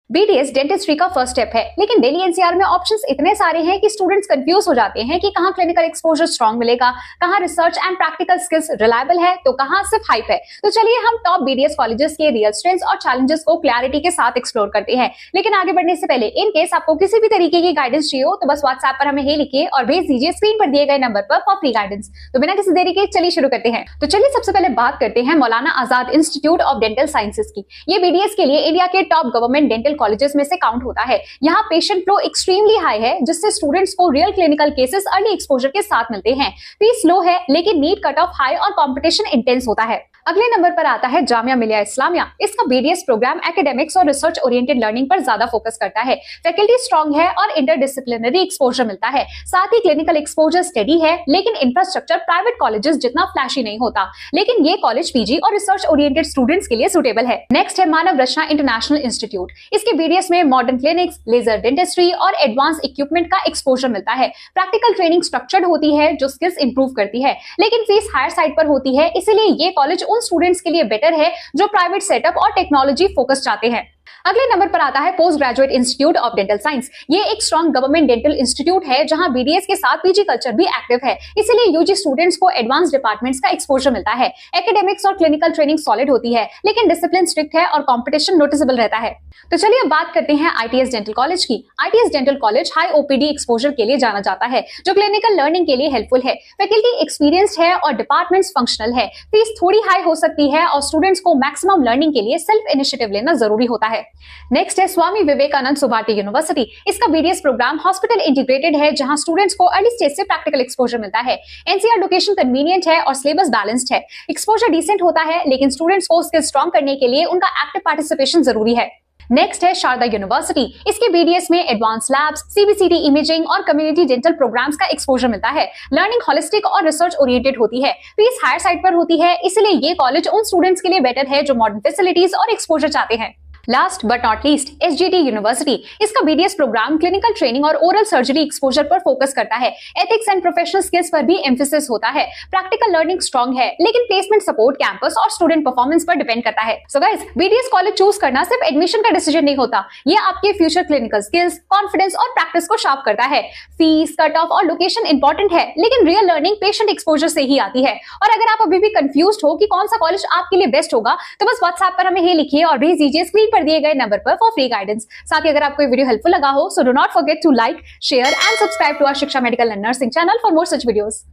BDS dentistry का first step है, लेकिन दिल्ली एनसीआर में ऑप्शंस इतने सारे हैं कि स्टूडेंट्स कंफ्यूज हो जाते हैं कि कहाँ क्लिनिकल एक्सपोजर स्ट्रांग मिलेगा, कहाँ research and practical skills reliable है, तो कहाँ सिर्फ हाइप है। तो चलिए हम टॉप बीडीएस कॉलेजेस के रियल स्ट्रेंथ्स और चैलेंजेस को क्लैरिटी के साथ एक्सप्लोर करते हैं। लेकिन आगे बढ़ने से पहले इन केस आपको किसी भी तरीके की गाइडेंस चाहिए हो तो बस व्हाट्सएप पर हमें हे लिखिए और भेज दीजिए स्क्रीन पर दिए गए नंबर पर फॉर फ्री गाइडेंस। तो बिना किसी देरी के चलिए शुरू करते हैं। तो चलिए सबसे पहले बात करते हैं Maulana Azad institute of dental sciences की। ये बीडीएस के लिए इंडिया के टॉप गवर्नमेंट डेंटल कॉलेजेस में से होता है। यहाँ पेशेंट फ्लो एक्सट्रीमली हाई है, जिससे स्टूडेंट्स को real clinical cases early exposure के साथ मिलते हैं। फीस लो है, लेकिन नीट कट ऑफ हाई और कंपटीशन इंटेंस होता है। अगले नंबर पर आता है जामिया मिलिया इस्लामिया। इसका बीडीएस प्रोग्राम एकेडमिक्स और रिसर्च ओरिएंटेड लर्निंग पर ज्यादा फोकस करता है। फैकल्टी स्ट्रांग है और इंटरडिसिप्लिनरी एक्सपोजर मिलता है। साथ ही क्लिनिकल एक्सपोजर स्टडी है, लेकिन इंफ्रास्ट्रक्चर प्राइवेट कॉलेजेस जितना फ्लैशी नहीं होता। लेकिन ये कॉलेज पीजी और रिसर्च ओरिएंटेड स्टूडेंट्स के लिए सुटेबल है। नेक्स्ट है मानव रचना इंटरनेशनल इंस्टीट्यूट। इसके बीडीएस में मॉडर्न क्लिनिक्स, लेजर डेंटिस्ट्री और एडवांस इक्विपमेंट का एक्सपोजर मिलता है। प्रैक्टिकल ट्रेनिंग स्ट्रक्चर्ड होती है जो स्किल्स इंप्रूव करती है, लेकिन फीस हायर साइड पर होती है। इसीलिए ये कॉलेज उन स्टूडेंट्स के लिए बेटर है जो प्राइवेट सेटअप और टेक्नोलॉजी फोकस चाहते हैं। अगले नंबर पर आता है post graduate institute of dental science. ये एक स्ट्रॉन्ग गवर्नमेंट डेंटल इंस्टीट्यूट है जहां बीडीएस के साथ पीजी कल्चर भी एक्टिव है। इसीलिए यूजी स्टूडेंट्स को एडवांस डिपार्टमेंट्स का एक्सपोजर मिलता है। एकेडमिक्स और क्लिनिकल ट्रेनिंग सॉलिड होती है, लेकिन डिसिप्लिन स्ट्रिक्ट है और कंपटीशन नोटिसेबल रहता है। तो चलिए अब बात करते हैं आईटीएस डेंटल कॉलेज की। ITS dental college high OPD exposure के लिए जाना जाता है, जो क्लिनिकल लर्निंग के लिए हेल्पफुल है। फैकल्टी एक्सपीरियंस्ड है और डिपार्टमेंट्स फंक्शनल है। फीस थोड़ी हाई हो सकती है और स्टूडेंट्स को मैक्सिमम लर्निंग के लिए सेल्फ इनिशिएटिव लेना जरूरी होता है। नेक्स्ट है स्वामी विवेकानंद सुभाटी यूनिवर्सिटी। इसका बीडीएस प्रोग्राम हॉस्पिटल इंटीग्रेटेड है, जहां स्टूडेंट्स को अर्ली स्टेज से प्रैक्टिकल एक्सपोजर मिलता है। एनसीआर लोकेशन कन्वीनियंट है और सिलेबस बैलेंस्ड है। एक्सपोजर डिसेंट होता है, लेकिन स्टूडेंट्स को स्किल स्ट्रॉन्ग करने के लिए उनका एक्टिव पार्टिसिपेशन जरूरी है। नेक्स्ट है शारदा यूनिवर्सिटी। इसके बीडीएस में एडवांस लैब्स, सीबीसीटी इमेजिंग और कम्युनिटी डेंटल प्रोग्राम्स का एक्सपोजर मिलता है। लर्निंग होलिस्टिक और रिसर्च ओरिएंटेड होती है। फीस हायर साइड पर होती है, इसलिए ये कॉलेज उन स्टूडेंट्स के लिए बेटर है जो मॉडर्न फैसिलिटीज और एक्सपोजर चाहते हैं। Last but not least SGT university. इसका बीडीएस प्रोग्राम क्लिनिकल ट्रेनिंग और ओरल सर्जरी एक्सपोजर पर फोकस करता है। एथिक्स एंड प्रोफेशनल स्किल्स पर भी एम्फेसिस होता है। प्रैक्टिकल लर्निंग स्ट्रांग है, लेकिन प्लेसमेंट सपोर्ट कैंपस और स्टूडेंट परफॉर्मेंस पर डिपेंड करता है। So guys, BDS college choose करना सिर्फ एडमिशन का डिसीजन नहीं होता, ये आपके फ्यूचर क्लिनिकल स्किल्स, कॉन्फिडेंस और प्रैक्टिस को शार्प करता है। फीस, कट ऑफ और लोकेशन इंपॉर्टेंट है, लेकिन रियल लर्निंग पेशेंट एक्सपोजर से ही आती है। और अगर आप अभी भी कंफ्यूज हो कि कौन सा कॉलेज आपके लिए बेस्ट होगा, तो बस व्हाट्सएप पर हमें हे लिखिए और भेज दीजिए स्क्रीन पर दिए गए नंबर पर फॉर फ्री गाइडेंस। साथ ही अगर आपको ये वीडियो हेल्पफुल लगा हो, so do not forget to like, share and subscribe to our Shiksha medical and nursing channel for more such videos.